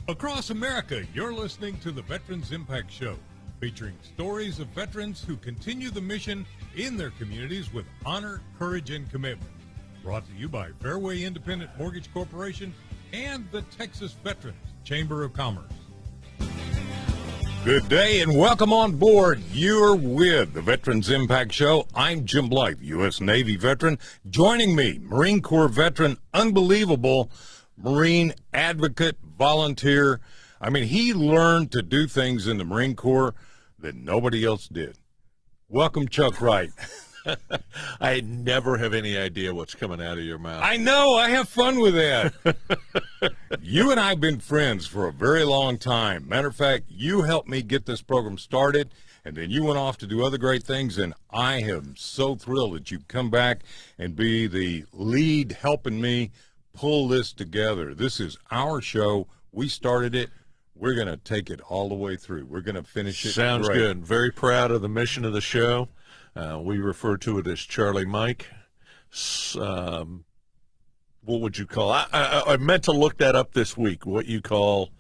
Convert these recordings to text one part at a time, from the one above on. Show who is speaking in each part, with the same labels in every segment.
Speaker 1: Across America, you're listening to the Veterans Impact Show, featuring stories of veterans who continue the mission in their communities with honor, courage, and commitment. Brought to you by Fairway Independent Mortgage Corporation and the Texas Veterans Chamber of Commerce. Good day and welcome on board. You're with the Veterans Impact Show. I'm Jim Blythe, U.S. Navy veteran. Joining me, Marine Corps veteran, unbelievable Marine advocate, volunteer. I mean, he learned to do things in the Marine Corps that nobody else did. Welcome, Chuck Wright.
Speaker 2: I never have any idea what's coming out of your mouth.
Speaker 1: I know. I have fun with that. You and I have been friends for a very long time. Matter of fact, you helped me get this program started, and then you went off to do other great things, and I am so thrilled that you've come back and be the lead helping me pull this together. This is our show. We started it. We're going to take it all the way through. We're going to finish it.
Speaker 2: Sounds
Speaker 1: great.
Speaker 2: good. Very proud of the mission of the show. We refer to it as Charlie Mike. What would you call it? I meant to look that up this week, what you call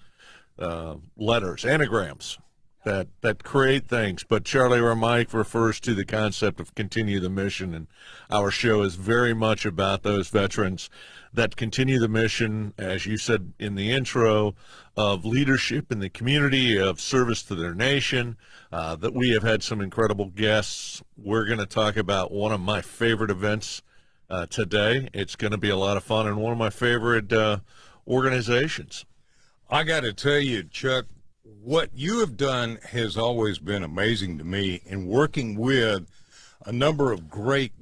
Speaker 2: letters, anagrams that create things. But Charlie or Mike refers to the concept of continue the mission, and our show is very much about those veterans that continue the mission, as you said in the intro, of leadership in the community, of service to their nation, that we have had some incredible guests. We're going to talk about one of my favorite events today. It's going to be a lot of fun, and one of my favorite organizations.
Speaker 1: I got to tell you, Chuck, what you have done has always been amazing to me in working with a number of great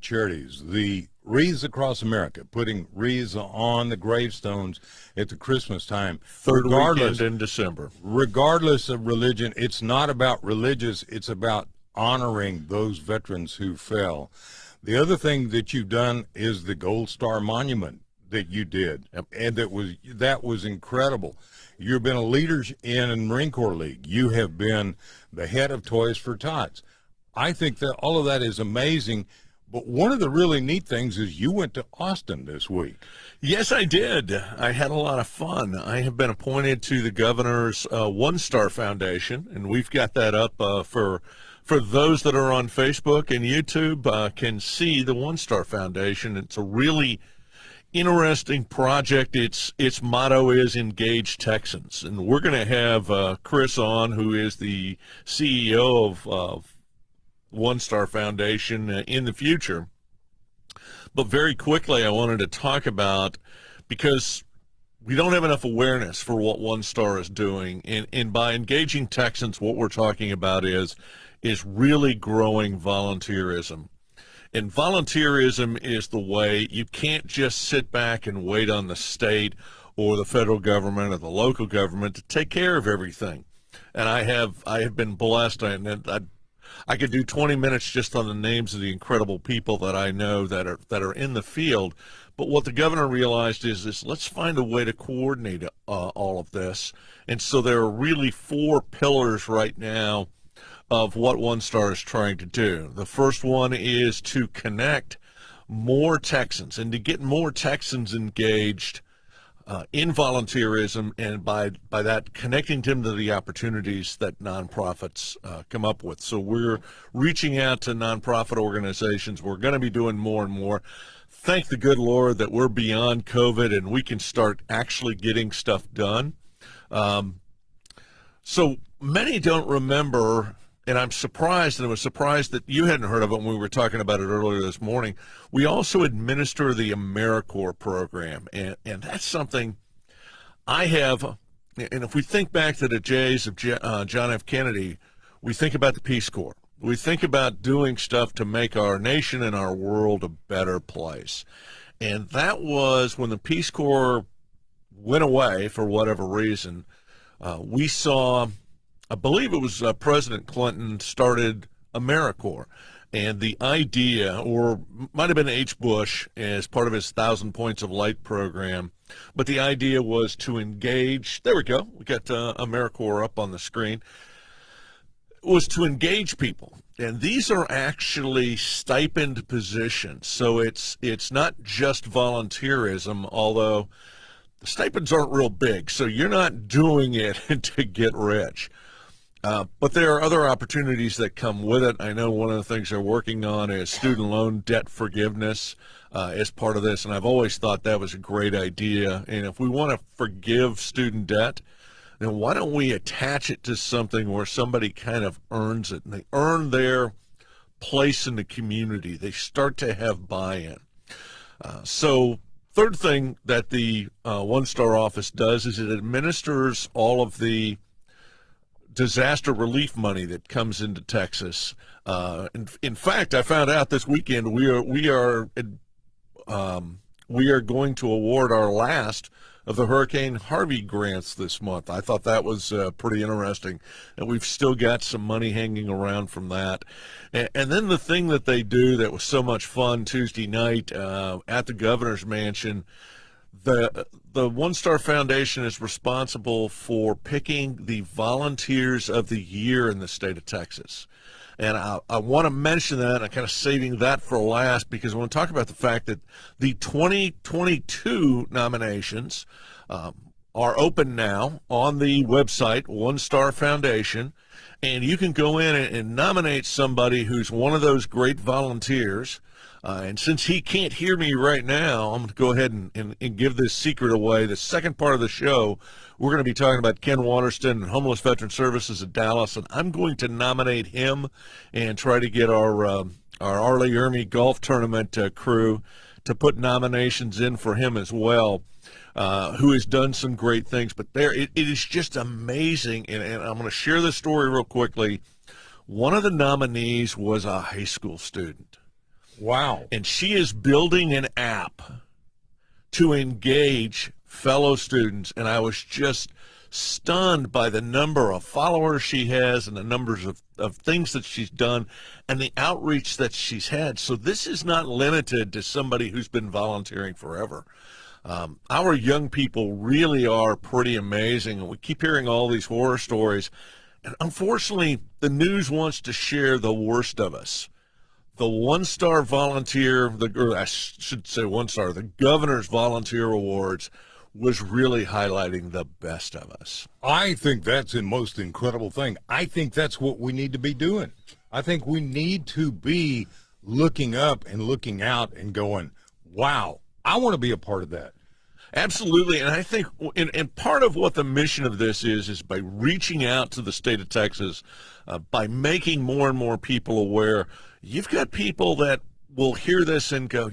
Speaker 1: charities. The Wreaths Across America, putting wreaths on the gravestones at the Christmas time.
Speaker 2: Third weekend in December.
Speaker 1: Regardless of religion, it's not about religious, it's about honoring those veterans who fell. The other thing that you've done is the Gold Star Monument that you did, and that was incredible. You've been a leader in the Marine Corps League. You have been the head of Toys for Tots. I think that all of that is amazing. But one of the really neat things is you went to Austin this week.
Speaker 2: Yes, I did. I had a lot of fun. I have been appointed to the governor's One Star Foundation, and we've got that up for those that are on Facebook and YouTube can see the One Star Foundation. It's a really interesting project. Its motto is Engage Texans, and we're going to have Chris on, who is the CEO of One Star Foundation in the future. But very quickly, I wanted to talk about, because we don't have enough awareness for what One Star is doing, and by engaging Texans, what we're talking about is really growing volunteerism. And volunteerism is the way. You can't just sit back and wait on the state or the federal government or the local government to take care of everything. And I have been blessed, and I could do 20 minutes just on the names of the incredible people that I know that are in the field. But what the governor realized is let's find a way to coordinate all of this. And so there are really 4 pillars right now of what One Star is trying to do. The first one is to connect more Texans and to get more Texans engaged in volunteerism, and by that connecting them to the opportunities that nonprofits come up with. So we're reaching out to nonprofit organizations. We're going to be doing more and more. Thank the good Lord that we're beyond COVID and we can start actually getting stuff done. So many don't remember, and I'm surprised, and I was surprised that you hadn't heard of it when we were talking about it earlier this morning. We also administer the AmeriCorps program, and that's something I have. And if we think back to the days of John F. Kennedy, we think about the Peace Corps. We think about doing stuff to make our nation and our world a better place. And that was when the Peace Corps went away for whatever reason. We saw, I believe it was President Clinton started AmeriCorps, and the idea, or might have been H. Bush as part of his 1,000 Points of Light program, but the idea was to engage, there we go, we got AmeriCorps up on the screen, was to engage people. And these are actually stipend positions, so it's not just volunteerism, although stipends aren't real big, so you're not doing it to get rich. But there are other opportunities that come with it. I know one of the things they're working on is student loan debt forgiveness as part of this, and I've always thought that was a great idea. And if we want to forgive student debt, then why don't we attach it to something where somebody kind of earns it, and they earn their place in the community. They start to have buy-in. So third thing that the One Star office does is it administers all of the disaster relief money that comes into Texas. In fact, I found out this weekend we are going to award our last of the Hurricane Harvey grants this month. I thought that was pretty interesting, and we've still got some money hanging around from that. And then the thing that they do that was so much fun Tuesday night at the governor's mansion, the One Star Foundation is responsible for picking the volunteers of the year in the state of Texas. And I want to mention that. I'm kind of saving that for last because I want to talk about the fact that the 2022 nominations are open now on the website, One Star Foundation, and you can go in and nominate somebody who's one of those great volunteers. And since he can't hear me right now, I'm going to go ahead and give this secret away. The second part of the show, we're going to be talking about Ken Waterston and Homeless Veteran Services of Dallas, and I'm going to nominate him and try to get our Arlie Ermy golf tournament crew to put nominations in for him as well, who has done some great things. But it is just amazing, and I'm going to share this story real quickly. One of the nominees was a high school student.
Speaker 1: Wow.
Speaker 2: And she is building an app to engage fellow students, and I was just stunned by the number of followers she has and the numbers of things that she's done and the outreach that she's had. So this is not limited to somebody who's been volunteering forever. Our young people really are pretty amazing, and we keep hearing all these horror stories. And unfortunately, the news wants to share the worst of us. The One Star Volunteer, I should say One Star, the Governor's Volunteer Awards was really highlighting the best of us.
Speaker 1: I think that's the most incredible thing. I think that's what we need to be doing. I think we need to be looking up and looking out and going, wow, I want to be a part of that.
Speaker 2: Absolutely, and I think and part of what the mission of this is by reaching out to the state of Texas, by making more and more people aware. You've got people that will hear this and go,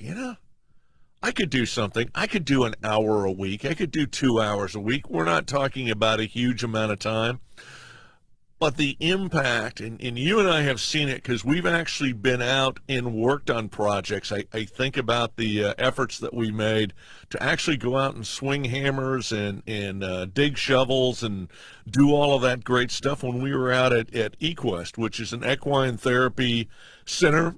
Speaker 2: I could do something. I could do an hour a week. I could do 2 hours a week. We're not talking about a huge amount of time. But the impact, and you and I have seen it because we've actually been out and worked on projects. I think about the efforts that we made to actually go out and swing hammers and dig shovels and do all of that great stuff when we were out at eQuest, which is an equine therapy center.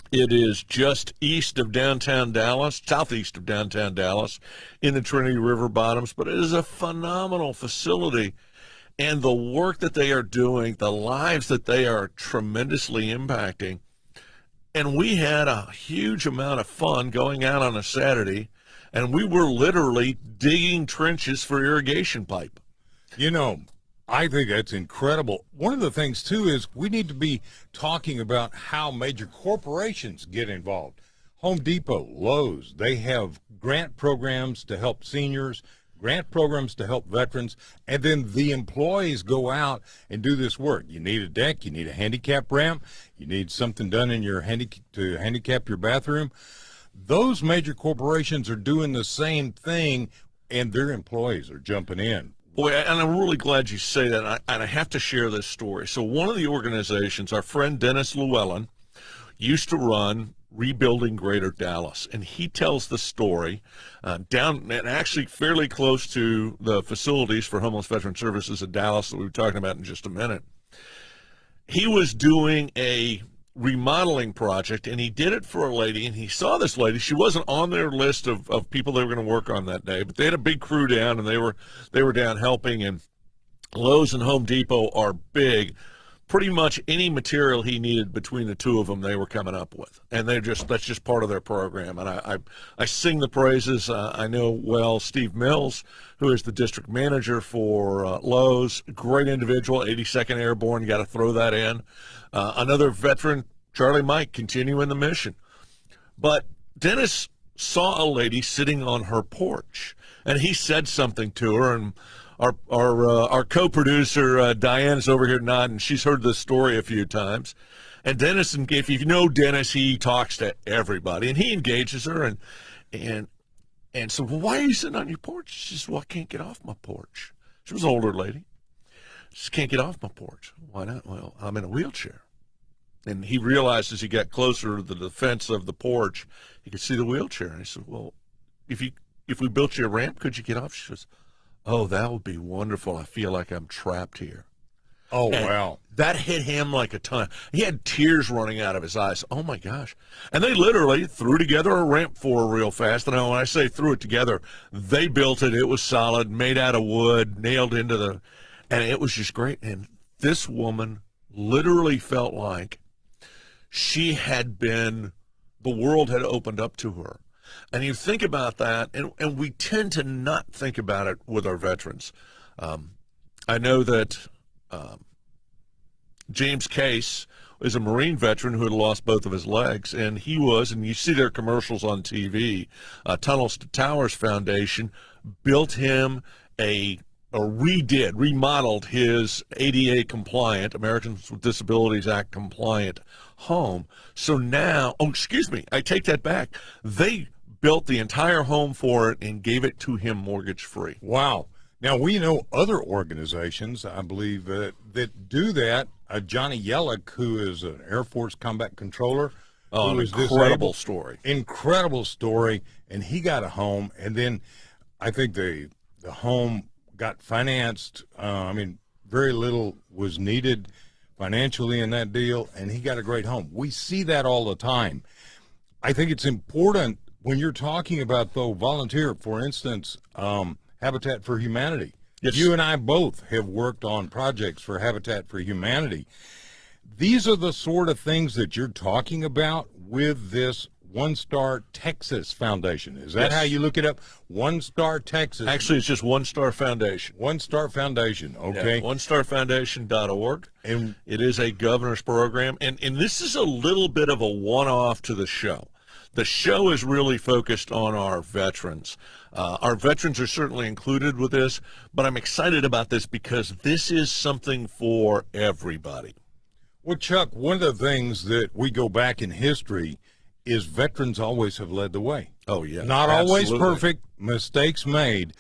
Speaker 2: It is just east of downtown Dallas, southeast of downtown Dallas, in the Trinity River bottoms. But it is a phenomenal facility. And the work that they are doing, the lives that they are tremendously impacting. And we had a huge amount of fun going out on a Saturday, and we were literally digging trenches for irrigation pipe.
Speaker 1: I think that's incredible. One of the things, too, is we need to be talking about how major corporations get involved. Home Depot, Lowe's, they have grant programs to help seniors, grant programs to help veterans, and then the employees go out and do this work. You need a deck, you need a handicap ramp, you need something done in your to handicap your bathroom. Those major corporations are doing the same thing, and their employees are jumping in.
Speaker 2: Boy, and I'm really glad you say that, and I have to share this story. So one of the organizations, our friend Dennis Llewellyn, used to run Rebuilding Greater Dallas, and he tells the story down and actually fairly close to the facilities for Homeless Veteran Services of Dallas that we were talking about in just a minute. He was doing a remodeling project, and he did it for a lady, and he saw this lady. She wasn't on their list of people they were going to work on that day, but they had a big crew down, and they were down helping. And Lowe's and Home Depot are big, pretty much any material he needed between the two of them, they were coming up with, and that's just part of their program. And I sing the praises. I know well Steve Mills, who is the district manager for Lowe's, great individual, 82nd Airborne. You got to throw that in. Another veteran, Charlie Mike, continuing the mission. But Dennis saw a lady sitting on her porch, and he said something to her, and our co-producer Diane's over here nodding. She's heard this story a few times. And Dennis, if you know Dennis, he talks to everybody, and he engages her and so, well, why are you sitting on your porch? She says, well, I can't get off my porch. She was an older lady. She just can't get off my porch. Why not? Well, I'm in a wheelchair. And he realized as he got closer to the fence of the porch, he could see the wheelchair. And he said, well, if we built you a ramp, could you get off? She says, oh, that would be wonderful. I feel like I'm trapped here.
Speaker 1: Oh,
Speaker 2: And
Speaker 1: wow.
Speaker 2: that hit him like a ton. He had tears running out of his eyes. Oh, my gosh. And they literally threw together a ramp for her real fast. And when I say threw it together, they built it. It was solid, made out of wood, nailed into and it was just great. And this woman literally felt like the world had opened up to her. And you think about that, and we tend to not think about it with our veterans. I know that James Case is a Marine veteran who had lost both of his legs, and you see their commercials on TV, Tunnels to Towers Foundation built him remodeled his ADA compliant, Americans with Disabilities Act compliant home. So now, I take that back. They built the entire home for it and gave it to him mortgage free.
Speaker 1: Wow. Now, we know other organizations, I believe, that do that. Johnny Yellick, who is an Air Force combat controller.
Speaker 2: An incredible story.
Speaker 1: Incredible story. And he got a home, and then I think the home got financed. Very little was needed financially in that deal, and he got a great home. We see that all the time. I think it's important when you're talking about, though, volunteer, for instance, Habitat for Humanity.
Speaker 2: Yes.
Speaker 1: You and I both have worked on projects for Habitat for Humanity. These are the sort of things that you're talking about with this One Star Texas Foundation. Is that how you look it up? One Star Texas.
Speaker 2: Actually, it's just One Star Foundation.
Speaker 1: One Star Foundation, okay.
Speaker 2: Yeah, OneStarFoundation.org. And it is a governor's program. And this is a little bit of a one-off to the show. The show is really focused on our veterans. Our veterans are certainly included with this, but I'm excited about this because this is something for everybody.
Speaker 1: Well, Chuck, one of the things that we go back in history is veterans always have led the way.
Speaker 2: Oh, yeah.
Speaker 1: Not
Speaker 2: absolutely.
Speaker 1: always perfect, mistakes made,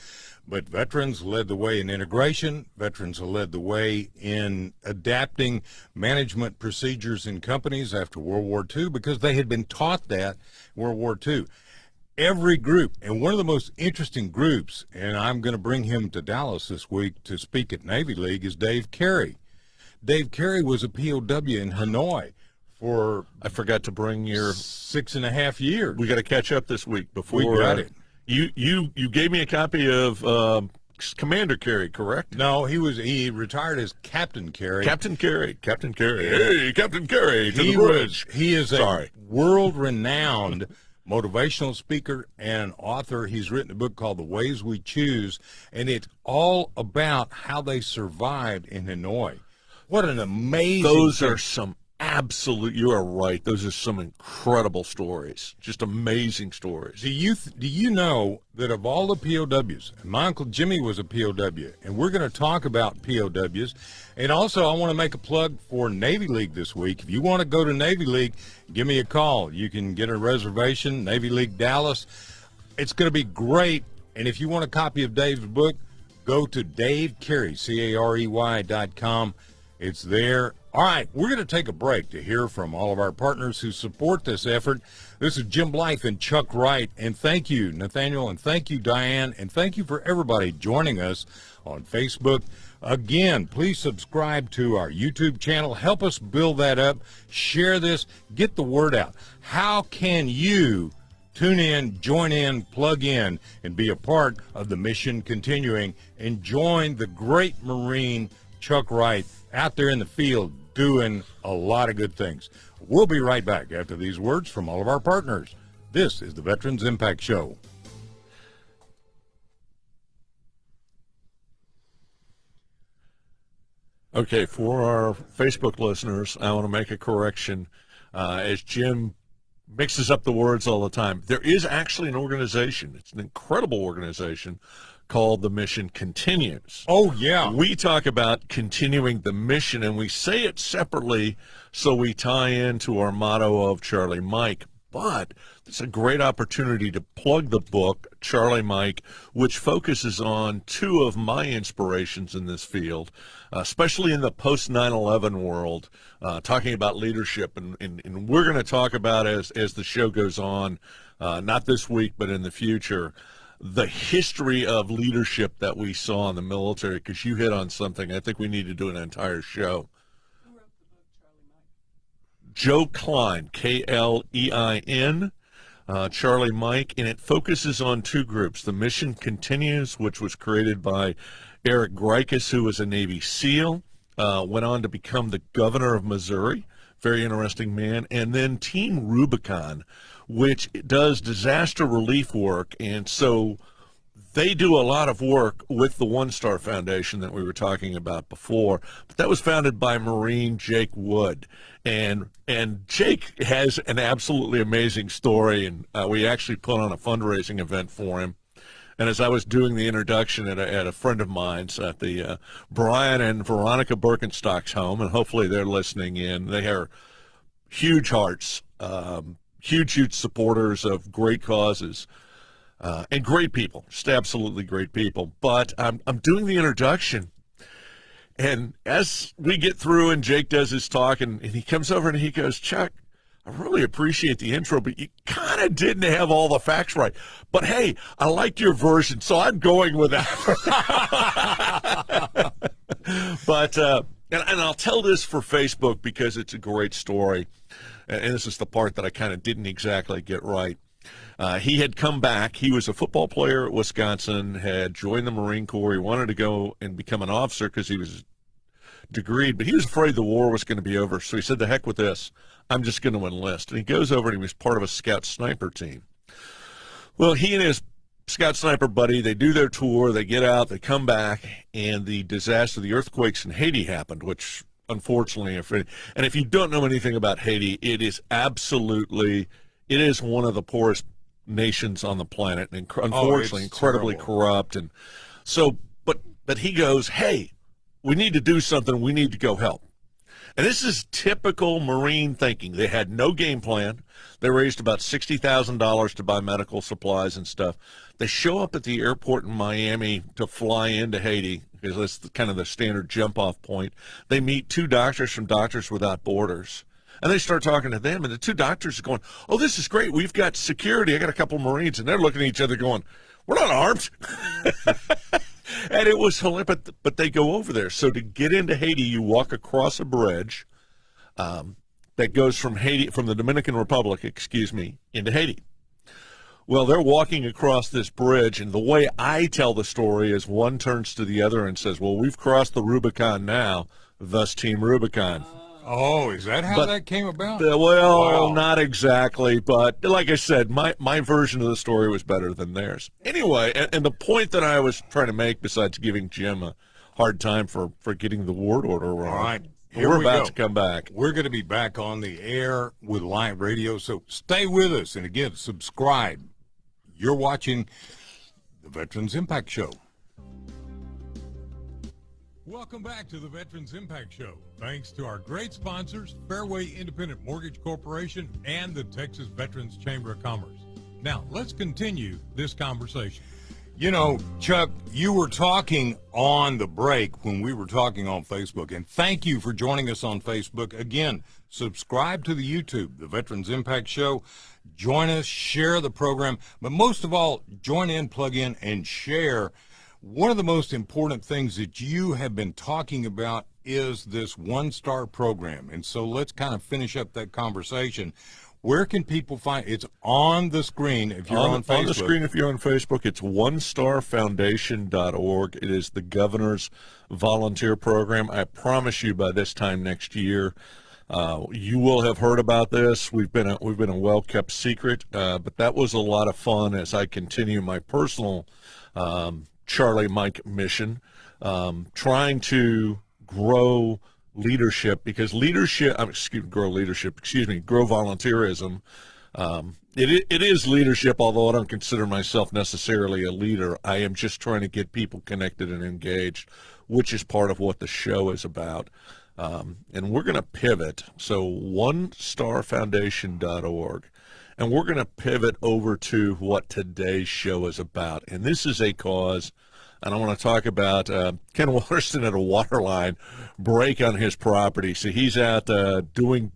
Speaker 1: but veterans led the way in integration. Veterans have led the way in adapting management procedures in companies after World War II because they had been taught that in World War II. Every group, and one of the most interesting groups, and I'm going to bring him to Dallas this week to speak at Navy League, is Dave Carey. Dave Carey was a POW in Hanoi for,
Speaker 2: I forgot to bring your
Speaker 1: 6.5 years.
Speaker 2: We got to catch up this week before
Speaker 1: we got it.
Speaker 2: You gave me a copy of Commander Carey, correct?
Speaker 1: No, he retired as Captain Carey.
Speaker 2: Captain Carey. Hey, Captain Carey to
Speaker 1: He
Speaker 2: the bridge.
Speaker 1: is a world-renowned motivational speaker and author. He's written a book called The Ways We Choose, and it's all about how they survived in Hanoi. What an amazing
Speaker 2: Those
Speaker 1: thing.
Speaker 2: are some you are right. Those are some incredible stories, just amazing stories.
Speaker 1: Do you know that of all the POWs, and my Uncle Jimmy was a POW, and we're going to talk about POWs, and also I want to make a plug for Navy League this week. If you want to go to Navy League, give me a call. You can get a reservation, Navy League Dallas. It's going to be great, and if you want a copy of Dave's book, go to DaveCarey, CAREY.com. It's there. All right, we're going to take a break to hear from all of our partners who support this effort. This is Jim Blythe and Chuck Wright, and thank you, Nathaniel, and thank you, Diane, and thank you for everybody joining us on Facebook. Again, please subscribe to our YouTube channel. Help us build that up. Share this. Get the word out. How can you tune in, join in, plug in, and be a part of the mission continuing and join the great Marine Chuck Wright out there in the field doing a lot of good things. We'll be right back after these words from all of our partners. This is the Veterans Impact Show.
Speaker 2: Okay, for our Facebook listeners, I want to make a correction. As Jim mixes up the words all the time, there is actually an organization. It's an incredible organization called The Mission Continues.
Speaker 1: Oh, yeah.
Speaker 2: We talk about continuing the mission, and we say it separately so we tie into our motto of Charlie Mike. But it's a great opportunity to plug the book, Charlie Mike, which focuses on two of my inspirations in this field, especially in the post 9/11 world, talking about leadership. And we're going to talk about, as the show goes on, not this week, but in the future, the history of leadership that we saw in the military, because you hit on something. I think we need to do an entire show. Joe Klein, Klein, Charlie Mike, and it focuses on two groups. The Mission Continues, which was created by Eric Greikus, who was a Navy SEAL, went on to become the governor of Missouri, very interesting man, and then Team Rubicon, which does disaster relief work, and so they do a lot of work with the One Star Foundation that we were talking about before, but that was founded by Marine Jake Wood. And Jake has an absolutely amazing story, and we actually put on a fundraising event for him. And as I was doing the introduction at a friend of mine's at the Brian and Veronica Birkenstock's home, and hopefully they're listening in, they are huge hearts, huge supporters of great causes. And great people, just absolutely great people. But I'm doing the introduction, and as we get through and Jake does his talk, and he comes over and he goes, Chuck, I really appreciate the intro, but you kind of didn't have all the facts right. But, hey, I liked your version, so I'm going with that. But, and I'll tell this for Facebook because it's a great story, and this is the part that I kind of didn't exactly get right. He had come back. He was a football player at Wisconsin, had joined the Marine Corps. He wanted to go and become an officer because he was degreed, but he was afraid the war was going to be over. So he said, the heck with this. I'm just going to enlist. And he goes over and he was part of a scout sniper team. Well, he and his scout sniper buddy, they do their tour, they get out, they come back, and the disaster, the earthquakes in Haiti happened, which unfortunately, and if you don't know anything about Haiti, it is one of the poorest nations on the planet, and unfortunately incredibly corrupt. And so, but he goes, hey, we need to do something. We need to go help. And this is typical Marine thinking. They had no game plan. They raised about $60,000 to buy medical supplies and stuff. They show up at the airport in Miami to fly into Haiti, because that's kind of the standard jump-off point. They meet two doctors from Doctors Without Borders. And they start talking to them, and the two doctors are going, oh, this is great. We've got security. I got a couple Marines. And they're looking at each other going, we're not armed. And it was hilarious, but they go over there. So to get into Haiti, you walk across a bridge that goes from the Dominican Republic, into Haiti. Well, they're walking across this bridge, and the way I tell the story is one turns to the other and says, well, we've crossed the Rubicon now, thus Team Rubicon.
Speaker 1: Oh, is that how that came about?
Speaker 2: Wow. Not exactly, but like I said, my version of the story was better than theirs. Anyway, and the point that I was trying to make, besides giving Jim a hard time for getting the word order wrong,
Speaker 1: all right,
Speaker 2: we're about to come back.
Speaker 1: We're going to be back on the air with live radio, so stay with us. And again, subscribe. You're watching the Veterans Impact Show. Welcome back to the Veterans Impact Show. Thanks to our great sponsors, Fairway Independent Mortgage Corporation and the Texas Veterans Chamber of Commerce. Now, let's continue this conversation. You know, Chuck, you were talking on the break when we were talking on Facebook, and thank you for joining us on Facebook. Again, subscribe to the YouTube, the Veterans Impact Show. Join us, share the program, but most of all, join in, plug in, and share. One of the most important things that you have been talking about is this One Star program. And so let's kind of finish up that conversation. Where can people find it's on the screen if you're on Facebook?
Speaker 2: On the screen if you're on Facebook, it's onestarfoundation.org. It is the governor's volunteer program. I promise you by this time next year, you will have heard about this. We've been a well-kept secret, but that was a lot of fun as I continue my personal Charlie Mike mission, trying to grow leadership, because grow volunteerism. It is leadership, although I don't consider myself necessarily a leader. I am just trying to get people connected and engaged, which is part of what the show is about. And we're going to pivot. So onestarfoundation.org. And we're going to pivot over to what today's show is about. And this is a cause, and I want to talk about Ken Waterston at a water line break on his property. So he's out doing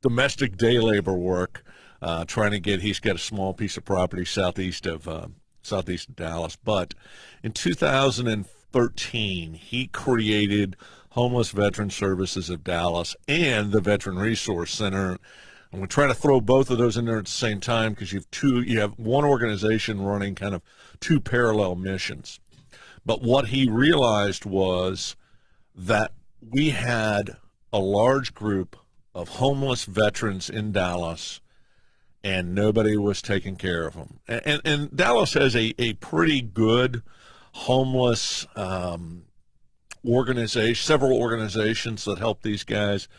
Speaker 2: domestic day labor work, he's got a small piece of property southeast of Dallas. But in 2013, he created Homeless Veteran Services of Dallas and the Veteran Resource Center. And we try to throw both of those in there at the same time because you have one organization running kind of two parallel missions. But what he realized was that we had a large group of homeless veterans in Dallas, and nobody was taking care of them. And Dallas has a pretty good homeless organization, several organizations that help these guys.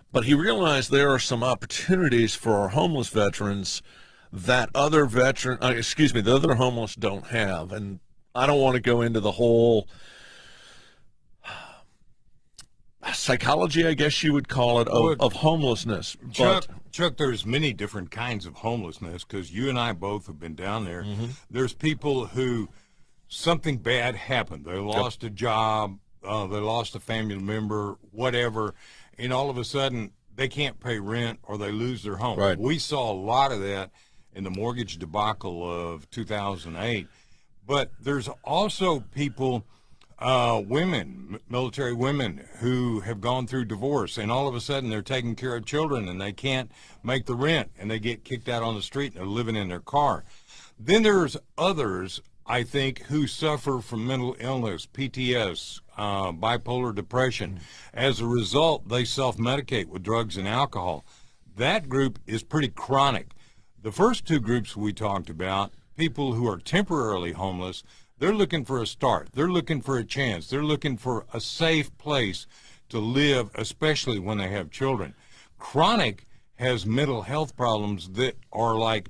Speaker 2: But he realized there are some opportunities for our homeless veterans that the other homeless don't have. And I don't want to go into the whole psychology, I guess you would call it, of homelessness.
Speaker 1: Chuck, there's many different kinds of homelessness, because you and I both have been down there. Mm-hmm. There's people who something bad happened. They lost a job, they lost a family member, whatever, and all of a sudden they can't pay rent or they lose their home.
Speaker 2: Right.
Speaker 1: We saw a lot of that in the mortgage debacle of 2008. But there's also people, military women who have gone through divorce, and all of a sudden they're taking care of children and they can't make the rent and they get kicked out on the street and they're living in their car. Then there's others, I think, who suffer from mental illness, PTS, bipolar depression. As a result, they self-medicate with drugs and alcohol. That group is pretty chronic. The first two groups we talked about, people who are temporarily homeless, they're looking for a start. They're looking for a chance. They're looking for a safe place to live, especially when they have children. Chronic has mental health problems that are like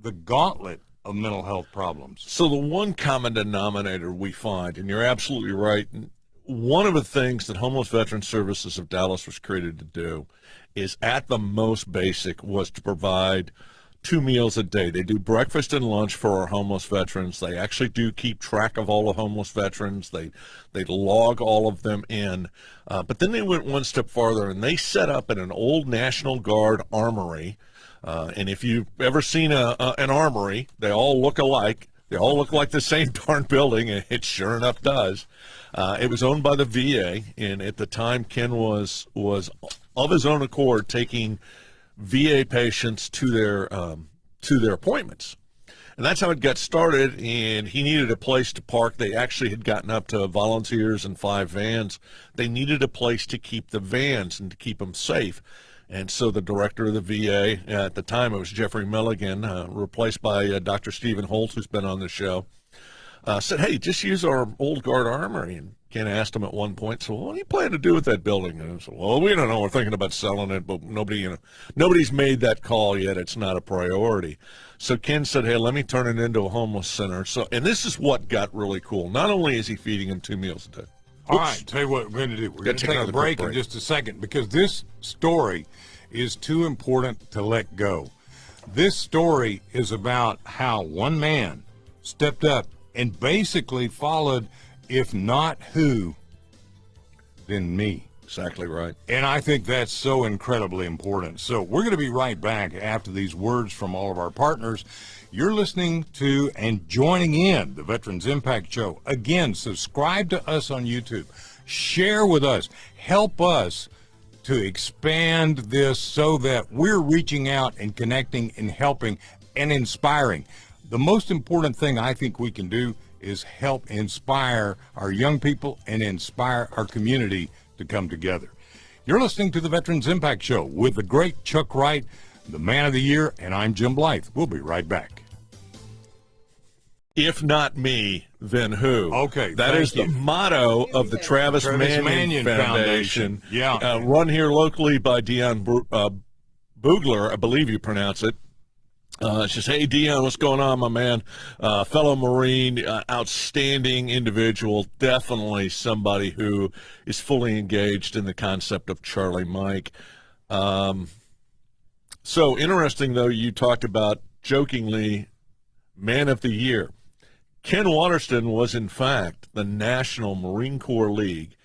Speaker 1: the gauntlet of mental health problems.
Speaker 2: So the one common denominator we find, and you're absolutely right, one of the things that Homeless Veteran Services of Dallas was created to do is, at the most basic, was to provide 2 meals a day. They do breakfast and lunch for our homeless veterans. They actually do keep track of all the homeless veterans. They log all of them in. But then they went one step farther, and they set up in an old National Guard armory. And if you've ever seen an armory, they all look alike. They all look like the same darn building, and it sure enough does. It was owned by the VA, and at the time, Ken was of his own accord taking VA patients to their appointments. And that's how it got started, and he needed a place to park. They actually had gotten up to volunteers and 5 vans. They needed a place to keep the vans and to keep them safe. And so the director of the VA, at the time it was Jeffrey Milligan, replaced by Dr. Stephen Holt, who's been on the show, said, hey, just use our old guard armory. And Ken asked him at one point, so what do you plan to do with that building? And I said, well, we don't know. We're thinking about selling it, but nobody's made that call yet. It's not a priority. So Ken said, hey, let me turn it into a homeless center. And this is what got really cool. Not only is he feeding them 2 meals a day.
Speaker 1: All right, tell you what we're going to do. We're going to take a break in just a second, because this story is too important to let go. This story is about how one man stepped up and basically followed, if not who, then me.
Speaker 2: Exactly right.
Speaker 1: And I think that's so incredibly important. So we're going to be right back after these words from all of our partners. You're listening to and joining in the Veterans Impact Show. Again, subscribe to us on YouTube. Share with us. Help us to expand this so that we're reaching out and connecting and helping and inspiring. The most important thing I think we can do is help inspire our young people and inspire our community to come together. You're listening to the Veterans Impact Show with the great Chuck Wright, the Man of the Year, and I'm Jim Blythe. We'll be right back.
Speaker 2: If not me, then who?
Speaker 1: Okay,
Speaker 2: that is the motto of the Travis Manion Foundation.
Speaker 1: Yeah,
Speaker 2: run here locally by Dion Boogler, I believe you pronounce it. She says, "Hey, Dion, what's going on, my man? Fellow Marine, outstanding individual, definitely somebody who is fully engaged in the concept of Charlie Mike." So interesting, though, you talked about jokingly Man of the Year. Ken Waterston was, in fact, the National Marine Corps League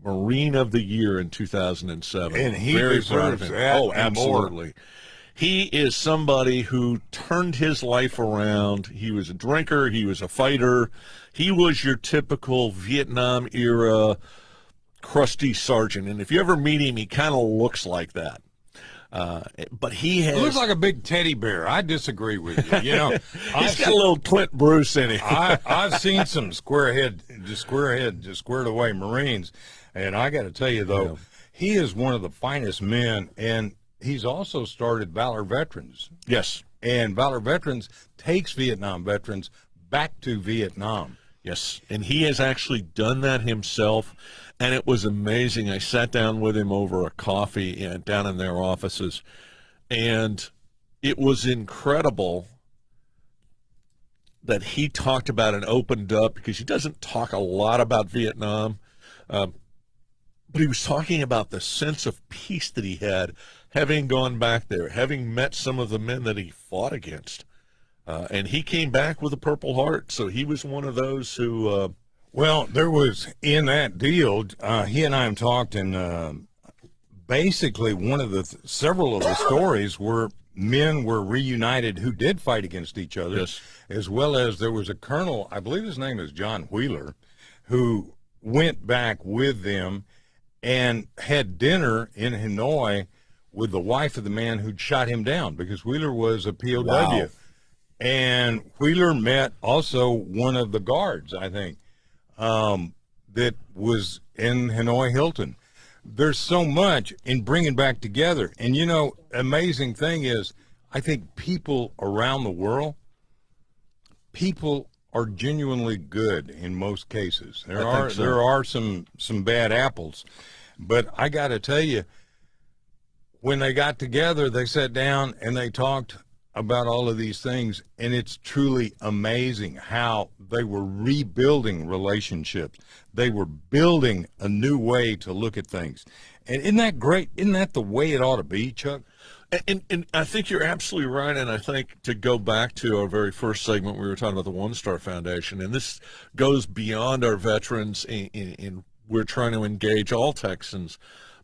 Speaker 2: Marine of the Year in 2007.
Speaker 1: And he deserves that.
Speaker 2: Oh, absolutely. He is somebody who turned his life around. He was a drinker. He was a fighter. He was your typical Vietnam-era crusty sergeant. And if you ever meet him, he kind of looks like that. But he
Speaker 1: looks like a big teddy bear. I disagree with you. You know,
Speaker 2: he's got a little Clint Bruce in him.
Speaker 1: I've seen some squared away Marines, and I got to tell you though, he is one of the finest men, and he's also started Valor Veterans.
Speaker 2: Yes,
Speaker 1: and Valor Veterans takes Vietnam veterans back to Vietnam.
Speaker 2: Yes, and he has actually done that himself, and it was amazing. I sat down with him over a coffee down in their offices, and it was incredible that he talked about and opened up, because he doesn't talk a lot about Vietnam, but he was talking about the sense of peace that he had having gone back there, having met some of the men that he fought against. And he came back with a Purple Heart, so he was one of those who...
Speaker 1: Well, there was, in that deal, he and I have talked, and basically several of the stories were men were reunited who did fight against each other,
Speaker 2: yes,
Speaker 1: as well as there was a colonel, I believe his name is John Wheeler, who went back with them and had dinner in Hanoi with the wife of the man who'd shot him down, because Wheeler was a POW.
Speaker 2: Wow.
Speaker 1: And Wheeler met also one of the guards, I think, that was in Hanoi Hilton. There's so much in bringing back together. And, you know, amazing thing is, I think people around the world, people are genuinely good in most cases. There are some bad apples. But I got to tell you, when they got together, they sat down and they talked about all of these things, and it's truly amazing how they were rebuilding relationships. They were building a new way to look at things. And isn't that great? Isn't that the way it ought to be, Chuck?
Speaker 2: And I think you're absolutely right. And I think, to go back to our very first segment, we were talking about the One Star Foundation, and this goes beyond our veterans, and we're trying to engage all Texans.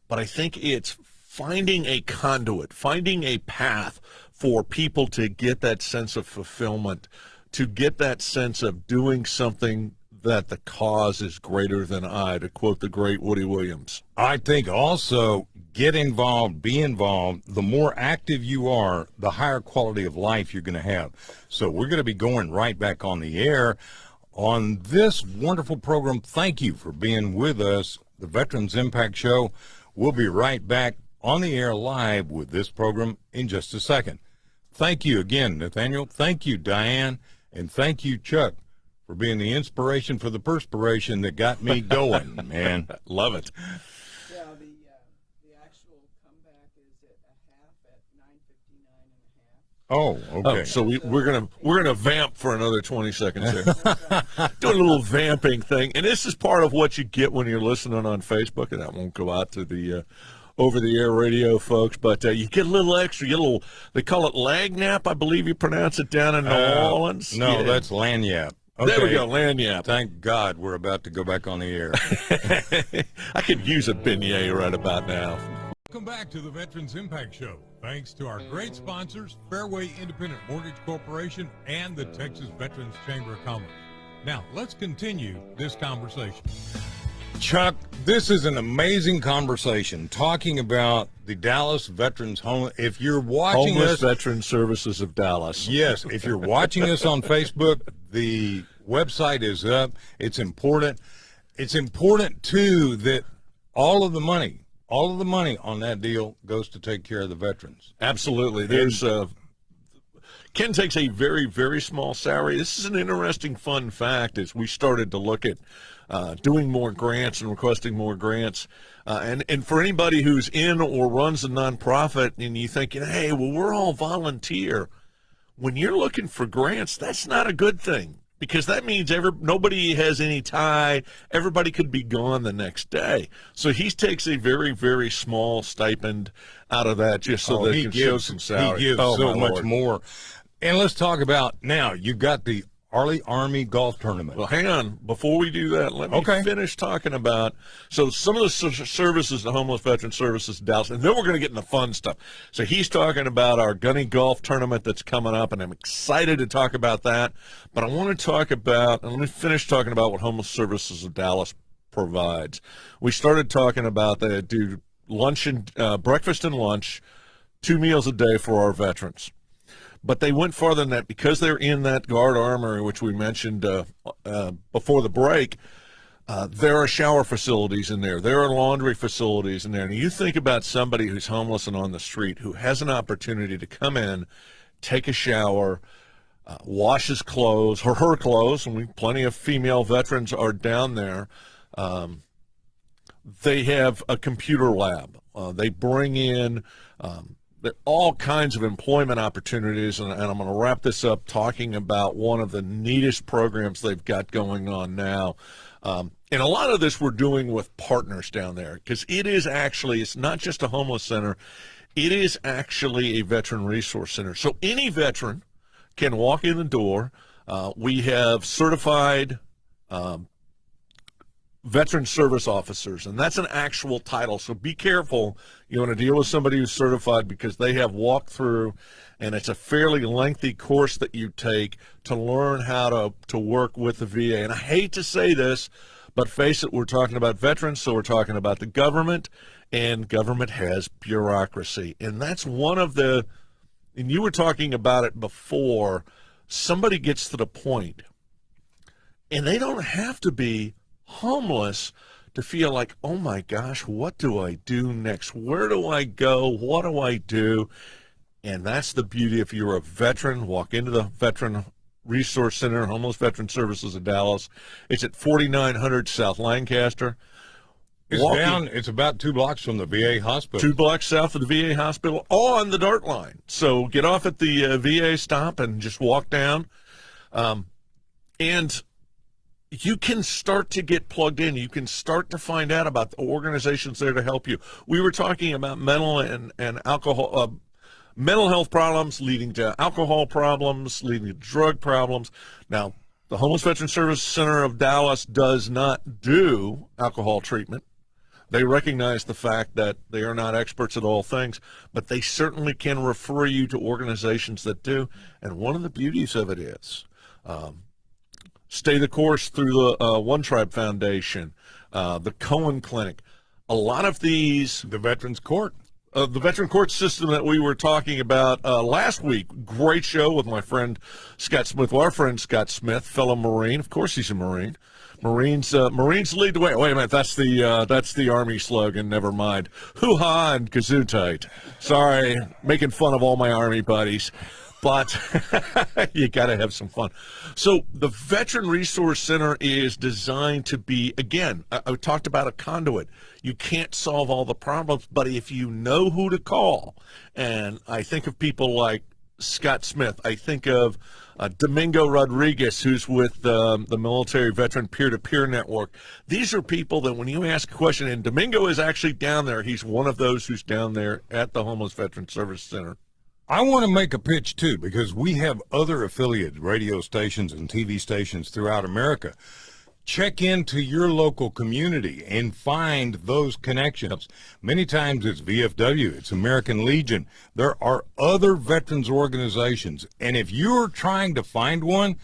Speaker 2: But I think it's finding a conduit, finding a path for people to get that sense of fulfillment, to get that sense of doing something that the cause is greater than I, to quote the great Woody Williams.
Speaker 1: I think also get involved, be involved. The more active you are, the higher quality of life you're going to have. So we're going to be going right back on the air on this wonderful program. Thank you for being with us, the Veterans Impact Show. We'll be right back on the air live with this program in just a second. Thank you again, Nathaniel. Thank you, Diane. And thank you, Chuck, for being the inspiration for the perspiration that got me going, man.
Speaker 2: Love it.
Speaker 3: Yeah, the actual comeback is at a half at 9:59 and a half.
Speaker 1: Oh, okay.
Speaker 2: Oh, so we're gonna vamp for another 20 seconds here. Doing a little vamping thing, and this is part of what you get when you're listening on Facebook, and that won't go out to the over-the-air radio folks, but you get a little extra. You get a little, they call it lag nap, I believe you pronounce it, down in New Orleans.
Speaker 1: No, that's lanyap. Okay.
Speaker 2: There we go, lanyap.
Speaker 1: Thank God we're about to go back on the air.
Speaker 2: I could use a beignet right about now.
Speaker 1: Welcome back to the Veterans Impact Show. Thanks to our great sponsors, Fairway Independent Mortgage Corporation and the Texas Veterans Chamber of Commerce. Now, let's continue this conversation. Chuck, this is an amazing conversation talking about the Dallas Veterans Home. If you're watching
Speaker 2: Homeless
Speaker 1: us,
Speaker 2: Veteran Services of Dallas.
Speaker 1: yes, if you're watching us on Facebook, the website is up. It's important. It's important too that all of the money on that deal goes to take care of the veterans.
Speaker 2: Absolutely. There's Ken takes a very, very small salary. This is an interesting fun fact as we started to look at doing more grants and requesting more grants. And for anybody who's in or runs a nonprofit and you thinking, hey, well, we're all volunteer. When you're looking for grants, that's not a good thing because that means nobody has any tie. Everybody could be gone the next day. So he takes a very, very small stipend out of that just so that he can show some salary.
Speaker 1: He gives so much more. And let's talk about now. You've got the Army Golf Tournament.
Speaker 2: Well, hang on. Before we do that, let me finish talking about some of the services, the Homeless Veteran Services in Dallas, and then we're going to get into fun stuff. So he's talking about our Gunny Golf Tournament that's coming up, and I'm excited to talk about that. But I want to talk about, and let me finish talking about what Homeless Services of Dallas provides. We started talking about they do lunch and breakfast and lunch, 2 meals a day for our veterans. But they went farther than that because they're in that guard armory, which we mentioned before the break. There are shower facilities in there. There are laundry facilities in there. And you think about somebody who's homeless and on the street who has an opportunity to come in, take a shower, wash his clothes or her clothes, and plenty of female veterans are down there. They have a computer lab. They bring in all kinds of employment opportunities, and I'm going to wrap this up talking about one of the neatest programs they've got going on now. And a lot of this we're doing with partners down there because it's not just a homeless center. It is actually a veteran resource center. So any veteran can walk in the door. We have certified veteran service officers, and that's an actual title. So be careful. You want to deal with somebody who's certified because they have walked through, and it's a fairly lengthy course that you take to learn how to work with the VA. And I hate to say this, but face it, we're talking about veterans, so we're talking about the government, and government has bureaucracy. And that's one of the, and you were talking about it before, somebody gets to the point, and they don't have to be homeless to feel like, oh my gosh, what do I do next? Where do I go? What do I do? And that's the beauty. If you're a veteran, walk into the Veteran Resource Center, Homeless Veteran Services of Dallas. It's at 4900 South Lancaster.
Speaker 1: It's about 2 blocks from the VA hospital.
Speaker 2: 2 blocks south of the VA hospital on the Dart line. So get off at the VA stop and just walk down. And you can start to get plugged in. You can start to find out about the organizations there to help you. We were talking about mental and alcohol, mental health problems leading to alcohol problems, leading to drug problems. Now, the Homeless Veteran Service Center of Dallas does not do alcohol treatment. They recognize the fact that they are not experts at all things, but they certainly can refer you to organizations that do. And one of the beauties of it is, Stay the Course through the One Tribe Foundation, the Cohen Clinic. A lot of these...
Speaker 1: The Veterans Court.
Speaker 2: The veteran court system that we were talking about last week. Great show with my friend Scott Smith. Well, our friend Scott Smith, fellow Marine. Of course he's a Marine. Marines lead the way. Wait a minute, that's the Army slogan. Never mind. Hoo-ha and gesundheit. Sorry, making fun of all my Army buddies. But you got to have some fun. So the Veteran Resource Center is designed to be, again, I talked about a conduit. You can't solve all the problems, but if you know who to call, and I think of people like Scott Smith, I think of Domingo Rodriguez, who's with the Military Veteran Peer-to-Peer Network. These are people that when you ask a question, and Domingo is actually down there. He's one of those who's down there at the Homeless Veteran Service Center.
Speaker 1: I want to make a pitch, too, because we have other affiliate radio stations and TV stations throughout America. Check into your local community and find those connections. Many times it's VFW, it's American Legion. There are other veterans organizations, and if you're trying to find one,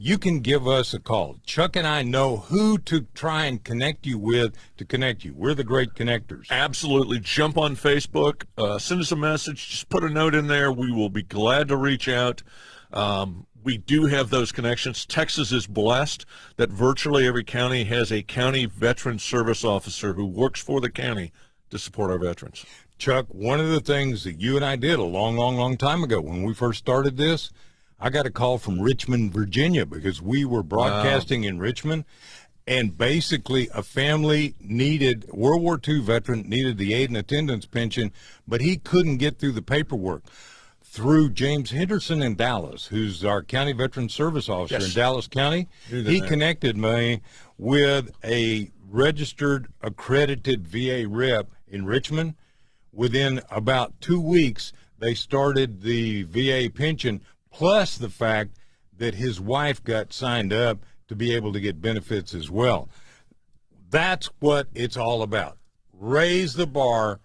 Speaker 1: you can give us a call. Chuck and I know who to try and connect you with to connect you. We're the great connectors.
Speaker 2: Absolutely. Jump on Facebook, send us a message, just put a note in there. We will be glad to reach out. We do have those connections. Texas is blessed that virtually every county has a county veteran service officer who works for the county to support our veterans.
Speaker 1: Chuck, one of the things that you and I did a long time ago when we first started this, I got a call from Richmond, Virginia, because we were broadcasting in Richmond, and basically a family needed, World War II veteran needed the aid and attendance pension, but he couldn't get through the paperwork. Through James Henderson in Dallas, who's our county veteran service officer in Dallas County, he connected me with a registered, accredited VA rep in Richmond. Within about 2 weeks, they started the VA pension, plus the fact that his wife got signed up to be able to get benefits as well. That's what it's all about. Raise the bar.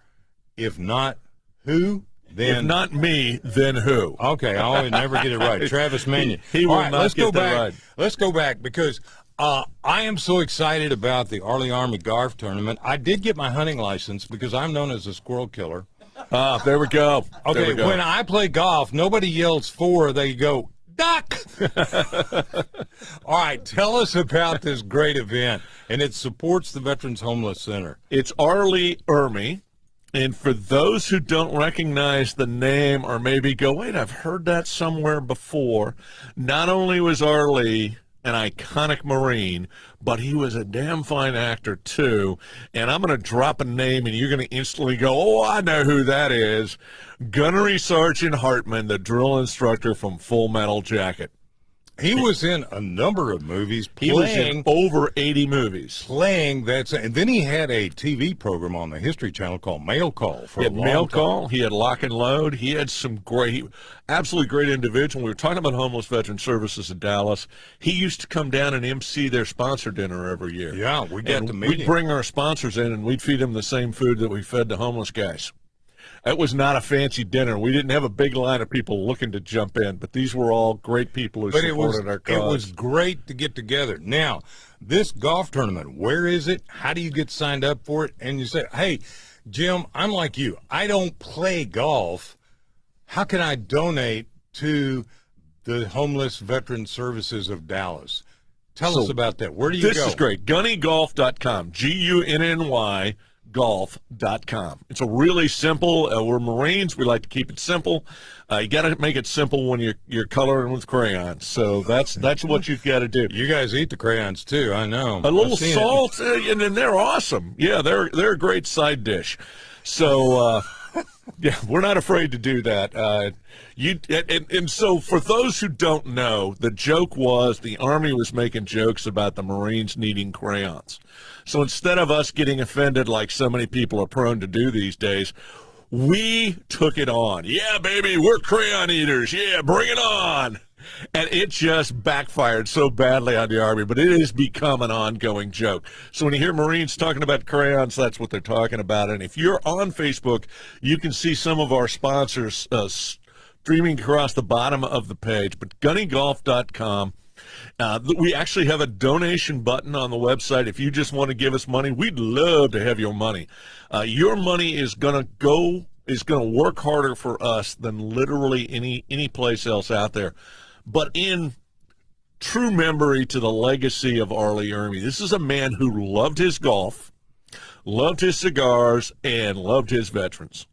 Speaker 1: If not who, then...
Speaker 2: If not me, then who?
Speaker 1: Okay, I always never get it right. Travis Manion.
Speaker 2: He will
Speaker 1: all right,
Speaker 2: not
Speaker 1: let's
Speaker 2: get
Speaker 1: go
Speaker 2: that
Speaker 1: back.
Speaker 2: right.
Speaker 1: Let's go back because I am so excited about the Arley Army Golf Tournament. I did get my hunting license because I'm known as a squirrel killer.
Speaker 2: There we go.
Speaker 1: Okay,
Speaker 2: There we go.
Speaker 1: when I play golf, nobody yells for, they go, duck. All right, tell us about this great event, and it supports the Veterans Homeless Center.
Speaker 2: It's Arley Army. And for those who don't recognize the name or maybe go, wait, I've heard that somewhere before, not only was Arley an iconic Marine, but he was a damn fine actor too. And I'm going to drop a name and you're going to instantly go, oh, I know who that is. Gunnery Sergeant Hartman, the drill instructor from Full Metal Jacket.
Speaker 1: He was in a number of movies,
Speaker 2: He was in over 80 movies.
Speaker 1: playing that, and then he had a TV program on the History Channel called Mail Call for
Speaker 2: He
Speaker 1: a
Speaker 2: had
Speaker 1: long
Speaker 2: Mail
Speaker 1: time.
Speaker 2: Call. He had Lock and Load. He had some great, absolutely great individual. We were talking about homeless veteran services in Dallas. He used to come down and MC their sponsor dinner every year.
Speaker 1: Yeah, we got
Speaker 2: And
Speaker 1: to meet
Speaker 2: we'd
Speaker 1: him.
Speaker 2: bring our sponsors in and we'd feed them the same food that we fed the homeless guys. It was not a fancy dinner. We didn't have a big line of people looking to jump in, but these were all great people who
Speaker 1: But
Speaker 2: supported our cause.
Speaker 1: it was great to get together. Now, this golf tournament, where is it? How do you get signed up for it? And you say, hey, Jim, I'm like you. I don't play golf. How can I donate to the Homeless Veteran Services of Dallas? Tell us about that. Where do you go?
Speaker 2: This is great. GunnyGolf.com. Gunny golf.com. It's a really simple. We're Marines. We like to keep it simple. You got to make it simple when you're coloring with crayons. So that's what you've got to do.
Speaker 1: You guys eat the crayons too. I know.
Speaker 2: A little
Speaker 1: I've seen it.
Speaker 2: salt, and then they're awesome. Yeah, they're a great side dish. So yeah, we're not afraid to do that. And so for those who don't know, the joke was the Army was making jokes about the Marines needing crayons. So instead of us getting offended like so many people are prone to do these days, we took it on. Yeah, baby, we're crayon eaters. Yeah, bring it on. And it just backfired so badly on the Army, but it has become an ongoing joke. So when you hear Marines talking about crayons, that's what they're talking about. And if you're on Facebook, you can see some of our sponsors streaming across the bottom of the page. But GunnyGolf.com. We actually have a donation button on the website. If you just want to give us money, we'd love to have your money. Your money is going to work harder for us than literally any place else out there. But in true memory to the legacy of Arley Army, this is a man who loved his golf, loved his cigars, and loved his veterans.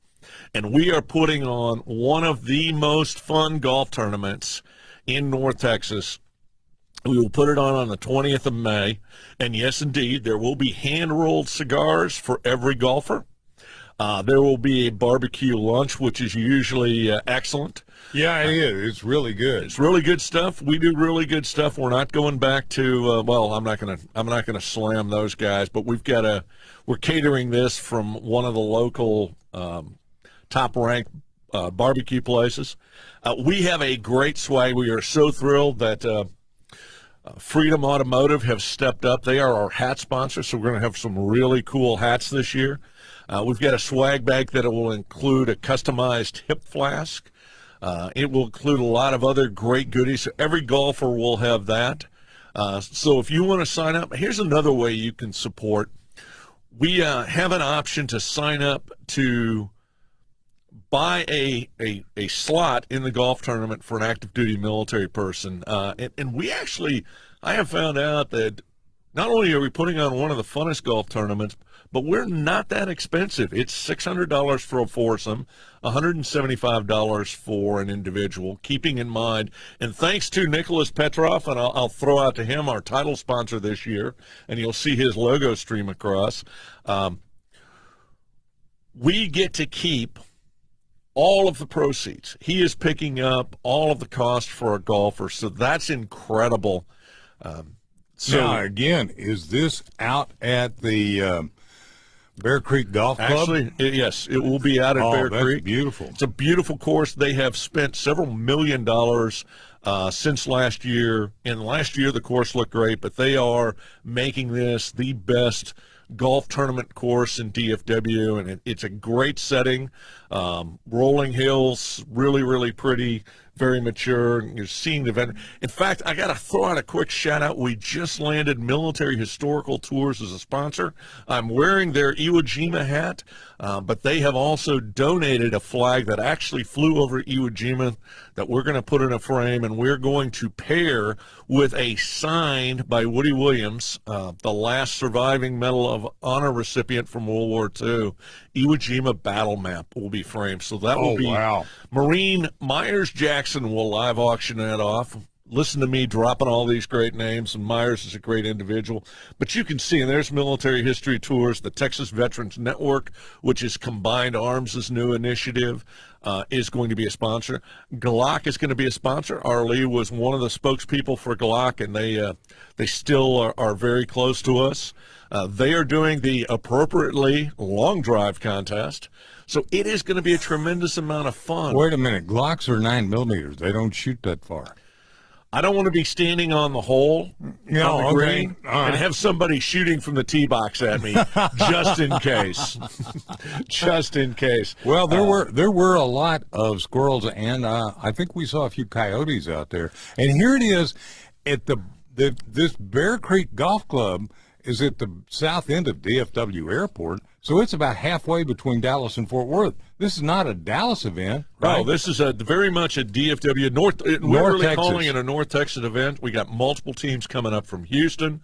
Speaker 2: And we are putting on one of the most fun golf tournaments in North Texas. We will put it on the 20th of May. And yes, indeed, there will be hand-rolled cigars for every golfer. There will be a barbecue lunch, which is usually excellent.
Speaker 1: Yeah, it is. It's really good.
Speaker 2: It's really good stuff. We do really good stuff. We're not going back to well, I'm not gonna slam those guys, but we're catering this from one of the local top-ranked barbecue places. We have a great swag. We are so thrilled that Freedom Automotive have stepped up. They are our hat sponsor, so we're going to have some really cool hats this year. We've got a swag bag that will include a customized hip flask. It will include a lot of other great goodies. So every golfer will have that. So if you want to sign up, here's another way you can support. We have an option to sign up to buy a slot in the golf tournament for an active duty military person. And we actually, I have found out that not only are we putting on one of the funnest golf tournaments, but we're not that expensive. It's $600 for a foursome, $175 for an individual, keeping in mind, and thanks to Nicholas Petrov, and I'll throw out to him our title sponsor this year, and you'll see his logo stream across. We get to keep all of the proceeds. He is picking up all of the cost for a golfer, so that's incredible.
Speaker 1: Now, again, is this out at the Bear Creek Golf Club?
Speaker 2: Actually, yes, it will be out at Bear Creek.
Speaker 1: Beautiful.
Speaker 2: It's a beautiful course. They have spent several $1 million since last year. And last year, the course looked great, but they are making this the best golf tournament course in DFW, and it's a great setting. Rolling hills, really, really pretty, very mature. You're seeing the event. In fact, I got to throw out a quick shout out. We just landed Military Historical Tours as a sponsor. I'm wearing their Iwo Jima hat, but they have also donated a flag that actually flew over Iwo Jima that we're going to put in a frame, and we're going to pair with a signed by Woody Williams, the last surviving Medal of Honor recipient from World War II. Iwo Jima battle map will be framed. So that will be
Speaker 1: wow.
Speaker 2: Marine Myers Jackson will live auction that off. Listen to me dropping all these great names, and Myers is a great individual. But you can see, and there's Military History Tours, the Texas Veterans Network, which is Combined Arms' new initiative, is going to be a sponsor. Glock is going to be a sponsor. Arlie was one of the spokespeople for Glock, and they still are very close to us. They are doing the Appropriately Long Drive contest. So it is going to be a tremendous amount of fun.
Speaker 1: Wait a minute. Glocks are 9mm. They don't shoot that far.
Speaker 2: I don't want to be standing on the hole on the green and have somebody shooting from the tee box at me, just in case. Just in case.
Speaker 1: Well, there were a lot of squirrels, and I think we saw a few coyotes out there. And here it is at this Bear Creek Golf Club is at the south end of DFW Airport, so it's about halfway between Dallas and Fort Worth. This is not a Dallas event, right?
Speaker 2: No, this is very much a DFW North. We're really Texas. Calling it a North Texas event. We got multiple teams coming up from Houston.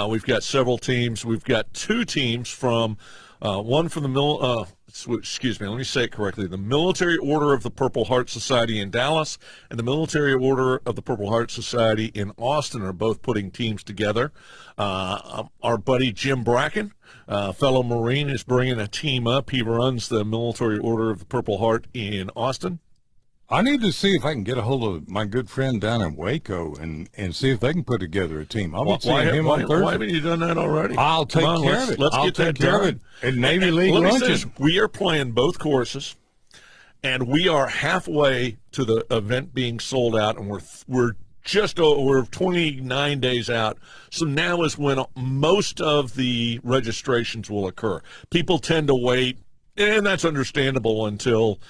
Speaker 2: We've got several teams. We've got two teams from one from the excuse me, let me say it correctly. The Military Order of the Purple Heart Society in Dallas and the Military Order of the Purple Heart Society in Austin are both putting teams together. Our buddy Jim Bracken, fellow Marine, is bringing a team up. He runs the Military Order of the Purple Heart in Austin.
Speaker 1: I need to see if I can get a hold of my good friend down in Waco and see if they can put together a team. I'll be seeing him on Thursday.
Speaker 2: Why haven't you done that already?
Speaker 1: I'll take care of it.
Speaker 2: Let's get that done.
Speaker 1: At Navy League luncheon.
Speaker 2: We are playing both courses, and we are halfway to the event being sold out, and we're 29 days out. So now is when most of the registrations will occur. People tend to wait, and that's understandable, until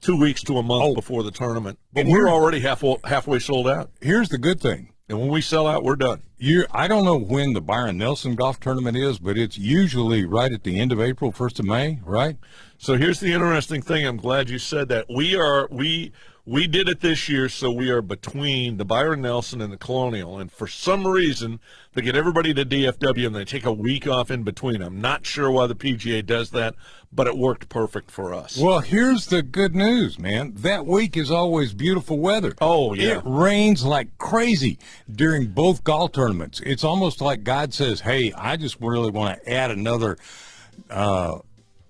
Speaker 2: 2 weeks to a month before the tournament. But we're already halfway sold out.
Speaker 1: Here's the good thing.
Speaker 2: And when we sell out, we're done.
Speaker 1: I don't know when the Byron Nelson golf tournament is, but it's usually right at the end of April, 1st of May, right?
Speaker 2: So here's the interesting thing. I'm glad you said that. We did it this year, so we are between the Byron Nelson and the Colonial. And for some reason, they get everybody to DFW and they take a week off in between. I'm not sure why the PGA does that, but it worked perfect for us.
Speaker 1: Well, here's the good news, man. That week is always beautiful weather.
Speaker 2: Oh, yeah.
Speaker 1: It rains like crazy during both golf tournaments. It's almost like God says, hey, I just really want to add another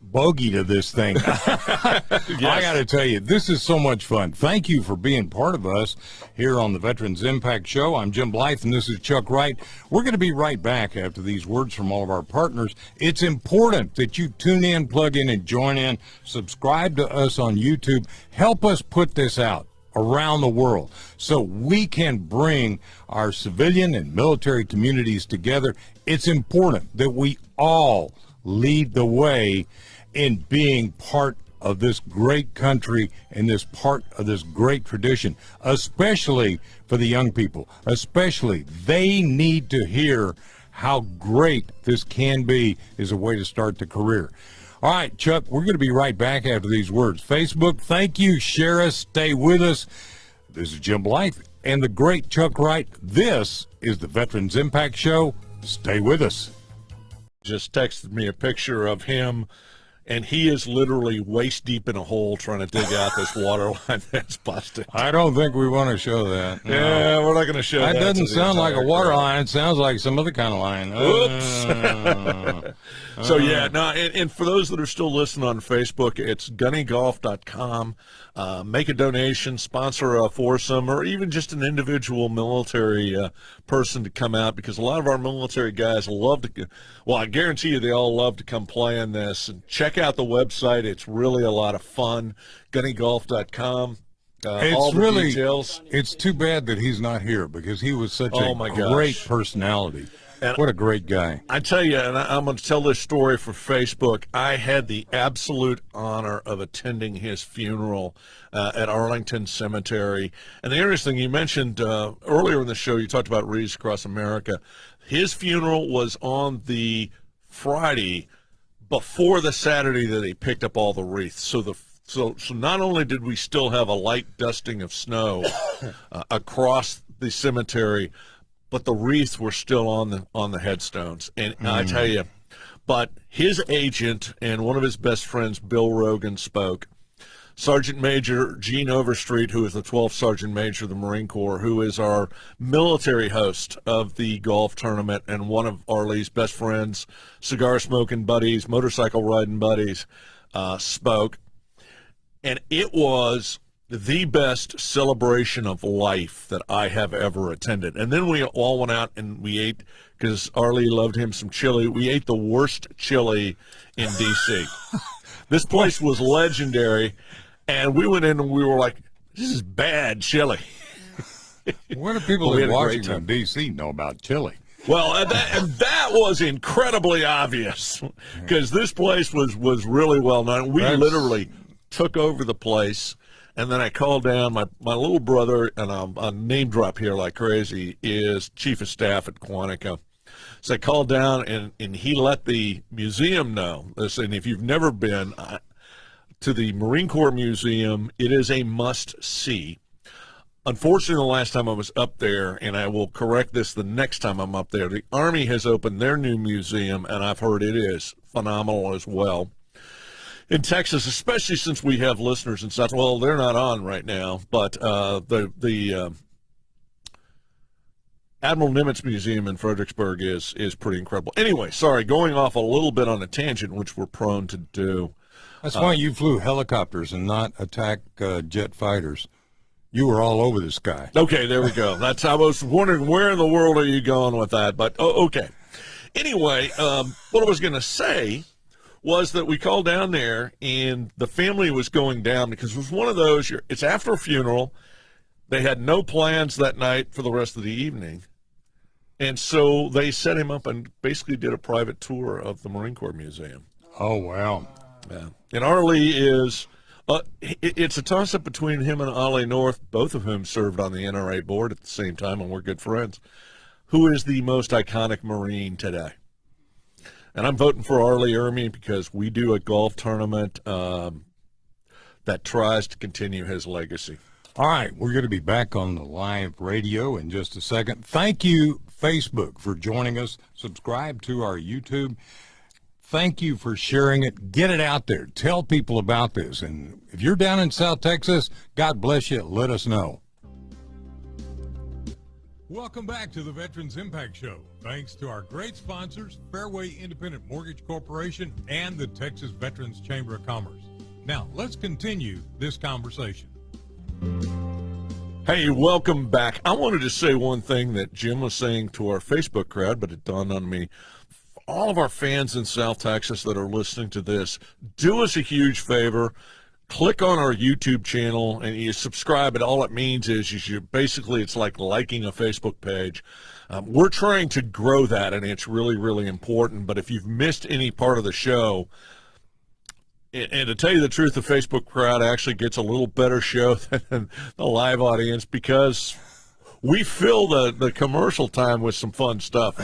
Speaker 1: bogey to this thing.
Speaker 2: Yes.
Speaker 1: I got to tell you, this is so much fun. Thank you for being part of us here on the Veterans Impact Show. I'm Jim Blythe, and this is Chuck Wright. We're going to be right back after these words from all of our partners. It's important that you tune in, plug in, and join in. Subscribe to us on YouTube. Help us put this out around the world so we can bring our civilian and military communities together. It's important that we all lead the way in being part of this great country and this part of this great tradition, especially for the young people. Especially, they need to hear how great this can be as a way to start the career. All right, Chuck, we're going to be right back after these words. Facebook, thank you. Share us. Stay with us. This is Jim Blythe and the great Chuck Wright. This is the Veterans Impact Show. Stay with us.
Speaker 2: Just texted me a picture of him, and he is literally waist deep in a hole trying to dig out this water line that's busted.
Speaker 1: I don't think we want to show that. No.
Speaker 2: Yeah, we're not going to show that.
Speaker 1: That doesn't
Speaker 2: to the
Speaker 1: sound like a
Speaker 2: entire
Speaker 1: water
Speaker 2: crowd.
Speaker 1: line. It sounds like some other kind of line.
Speaker 2: Oops. So, yeah, no, and for those that are still listening on Facebook, it's gunnygolf.com. Make a donation, sponsor a foursome, or even just an individual military person to come out, because a lot of our military guys love to, well, I guarantee you they all love to come play in this. And check out the website. It's really a lot of fun, gunnygolf.com. All
Speaker 1: It's
Speaker 2: the
Speaker 1: really,
Speaker 2: details.
Speaker 1: it's too bad that he's not here because he was such
Speaker 2: Oh,
Speaker 1: a
Speaker 2: my
Speaker 1: great
Speaker 2: gosh.
Speaker 1: personality.
Speaker 2: And
Speaker 1: What a great guy.
Speaker 2: I tell you, and I'm going to tell this story for Facebook. I had the absolute honor of attending his funeral at Arlington Cemetery. And the interesting thing, you mentioned earlier in the show, you talked about Wreaths Across America. His funeral was on the Friday before the Saturday that he picked up all the wreaths. So not only did we still have a light dusting of snow across the cemetery, but the wreaths were still on the headstones. And I tell you, but his agent and one of his best friends, Bill Rogan, spoke. Sergeant Major Gene Overstreet, who is the 12th Sergeant Major of the Marine Corps, who is our military host of the golf tournament and one of Arlie's best friends, cigar smoking buddies, motorcycle riding buddies, spoke. And it was the best celebration of life that I have ever attended. And then we all went out and we ate, because Arlie loved him some chili. We ate the worst chili in D.C. This place was legendary, and we went in and we were like, this is bad chili.
Speaker 1: What do people
Speaker 2: Well, we
Speaker 1: in
Speaker 2: had a great
Speaker 1: Washington, D.C. know about chili?
Speaker 2: Well, and that was incredibly obvious, because this place was really well known. We
Speaker 1: That's-
Speaker 2: literally took over the place. And then I called down my little brother, and I'll name drop here like crazy, is chief of staff at Quantico. So I called down, and he let the museum know. Listen, if you've never been to the Marine Corps Museum, it is a must-see. Unfortunately, the last time I was up there, and I will correct this the next time I'm up there, the Army has opened their new museum, and I've heard it is phenomenal as well. In Texas, especially since we have listeners in South, well, they're not on right now, but the Admiral Nimitz Museum in Fredericksburg is pretty incredible. Anyway, sorry, going off a little bit on a tangent, which we're prone to do.
Speaker 1: That's why you flew helicopters and not attack jet fighters. You were all over this guy.
Speaker 2: Okay, there we go. I was wondering where in the world are you going with that, but okay. Anyway, what I was going to say was that we called down there, and the family was going down because it was one of those, it's after a funeral. They had no plans that night for the rest of the evening. And so they set him up and basically did a private tour of the Marine Corps Museum.
Speaker 1: Oh, wow.
Speaker 2: Yeah. And Arlie is, it's a toss-up between him and Ollie North, both of whom served on the NRA board at the same time, and we're good friends. Who is the most iconic Marine today? And I'm voting for Arlie Ermey because we do a golf tournament that tries to continue his legacy.
Speaker 1: All right, we're going to be back on the live radio in just a second. Thank you, Facebook, for joining us. Subscribe to our YouTube. Thank you for sharing it. Get it out there. Tell people about this. And if you're down in South Texas, God bless you. Let us know. Welcome back to the Veterans Impact Show. Thanks to our great sponsors, Fairway Independent Mortgage Corporation and the Texas Veterans Chamber of Commerce. Now, let's continue this conversation.
Speaker 2: Hey, welcome back. I wanted to say one thing that Jim was saying to our Facebook crowd, but it dawned on me. All of our fans in South Texas that are listening to this, do us a huge favor. Click on our YouTube channel and you subscribe, and all it means is you basically, it's like liking a Facebook page. We're trying to grow that, and it's really, really important. But if you've missed any part of the show, And to tell you the truth, the Facebook crowd actually gets a little better show than the live audience because we fill the commercial time with some fun stuff.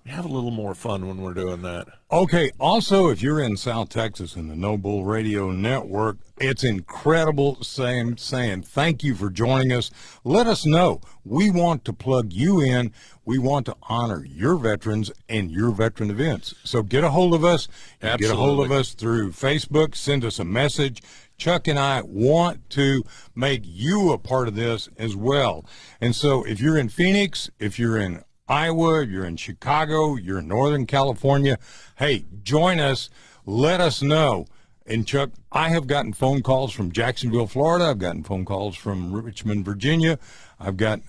Speaker 2: We have a little more fun when we're doing that.
Speaker 1: Okay, also, if you're in South Texas in the No Bull Radio Network, it's incredible saying thank you for joining us. Let us know. We want to plug you in. We want to honor your veterans and your veteran events. So get a hold of us. Get a hold of us through Facebook. Send us a message. Chuck and I want to make you a part of this as well. And so if you're in Phoenix, if you're in Iowa, you're in Chicago, you're in Northern California, hey, join us. Let us know. And Chuck, I have gotten phone calls from Jacksonville, Florida. I've gotten phone calls from Richmond, Virginia. I've got,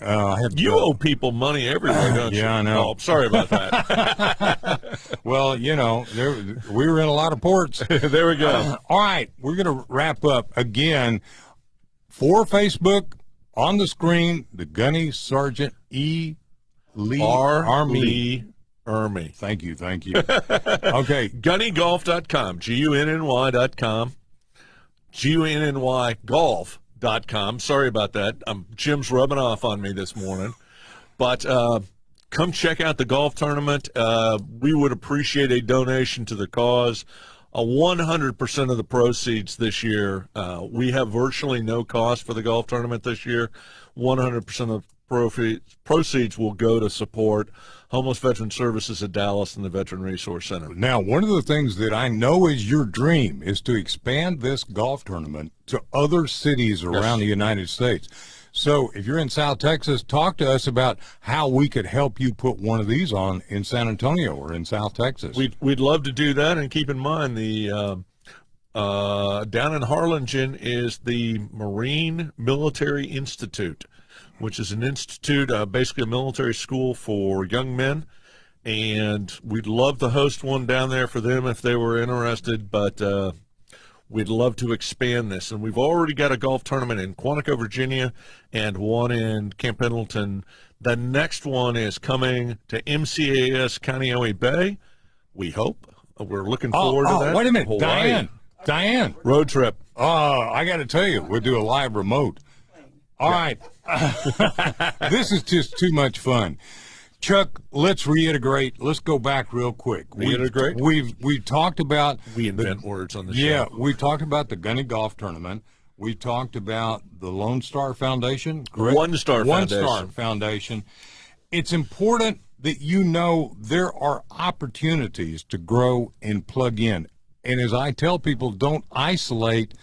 Speaker 2: you owe people money everywhere, don't you?
Speaker 1: Yeah, I know.
Speaker 2: Oh, sorry about that.
Speaker 1: Well, we were in a lot of ports.
Speaker 2: There we go.
Speaker 1: All right, we're going to wrap up again for Facebook on the screen. The Gunny Sergeant E. Lee Army.
Speaker 2: Army.
Speaker 1: Thank you. Okay.
Speaker 2: GunnyGolf.com, GUNNY.com, GUNNYGolf.com. Sorry about that. Jim's rubbing off on me this morning. But come check out the golf tournament. We would appreciate a donation to the cause. 100% of the proceeds this year. We have virtually no cost for the golf tournament this year. 100% of proceeds will go to support Homeless Veteran Services of Dallas and the Veteran Resource Center.
Speaker 1: Now, one of the things that I know is your dream is to expand this golf tournament to other cities around the United States. So if you're in South Texas, talk to us about how we could help you put one of these on in San Antonio or in South Texas.
Speaker 2: We'd love to do that, and keep in mind the down in Harlingen is the Marine Military Institute, which is an institute, basically a military school for young men. And we'd love to host one down there for them if they were interested, but we'd love to expand this. And we've already got a golf tournament in Quantico, Virginia, and one in Camp Pendleton. The next one is coming to MCAS Kaneohe Bay, we hope. We're looking forward to that.
Speaker 1: Wait a minute,
Speaker 2: Hawaii.
Speaker 1: Diane.
Speaker 2: Road trip.
Speaker 1: I got to tell you, we'll do a live remote. All right. This is just too much fun. Chuck, let's reiterate. Let's go back real quick.
Speaker 2: Reiterate?
Speaker 1: We've talked about...
Speaker 2: We invent words on the show.
Speaker 1: Yeah, we talked about the Gunny Golf Tournament. We talked about the Lone Star Foundation. Correct?
Speaker 2: One Star
Speaker 1: Foundation. It's important that you know there are opportunities to grow and plug in. And as I tell people, don't isolate,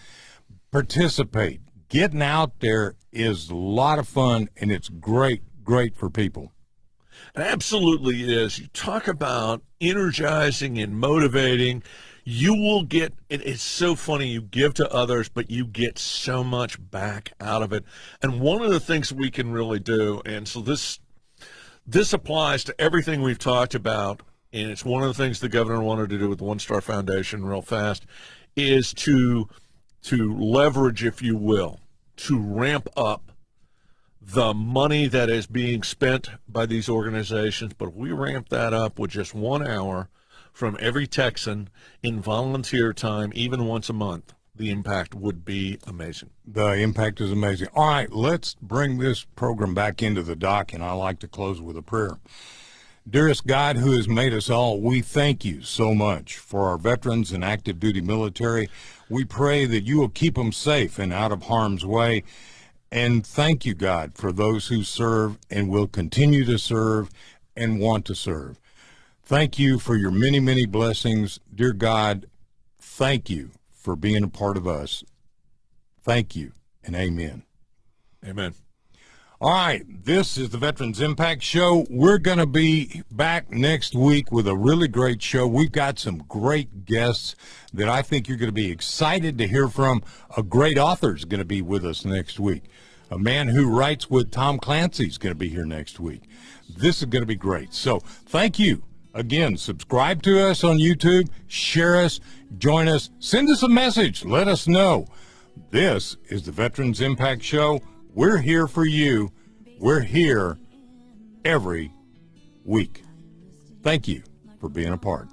Speaker 1: participate. Getting out there is a lot of fun, and it's great for people.
Speaker 2: It absolutely is. You talk about energizing and motivating. You will get, it's so funny, you give to others, but you get so much back out of it. And one of the things we can really do, and so this applies to everything we've talked about, and it's one of the things the governor wanted to do with the One Star Foundation real fast, is to leverage, if you will, to ramp up the money that is being spent by these organizations. But if we ramp that up with just 1 hour from every Texan in volunteer time, even once a month, the impact would be amazing.
Speaker 1: The impact is amazing. All right, let's bring this program back into the dock, and I like to close with a prayer. Dearest God, who has made us all, we thank you so much for our veterans and active duty military. We pray that you will keep them safe and out of harm's way. And thank you, God, for those who serve and will continue to serve and want to serve. Thank you for your many, many blessings. Dear God, thank you for being a part of us. Thank you, and amen.
Speaker 2: Amen.
Speaker 1: All right, this is the Veterans Impact Show. We're going to be back next week with a really great show. We've got some great guests that I think you're going to be excited to hear from. A great author is going to be with us next week. A man who writes with Tom Clancy is going to be here next week. This is going to be great. So thank you. Again, subscribe to us on YouTube, share us, join us, send us a message, let us know. This is the Veterans Impact Show. We're here for you. We're here every week. Thank you for being a part.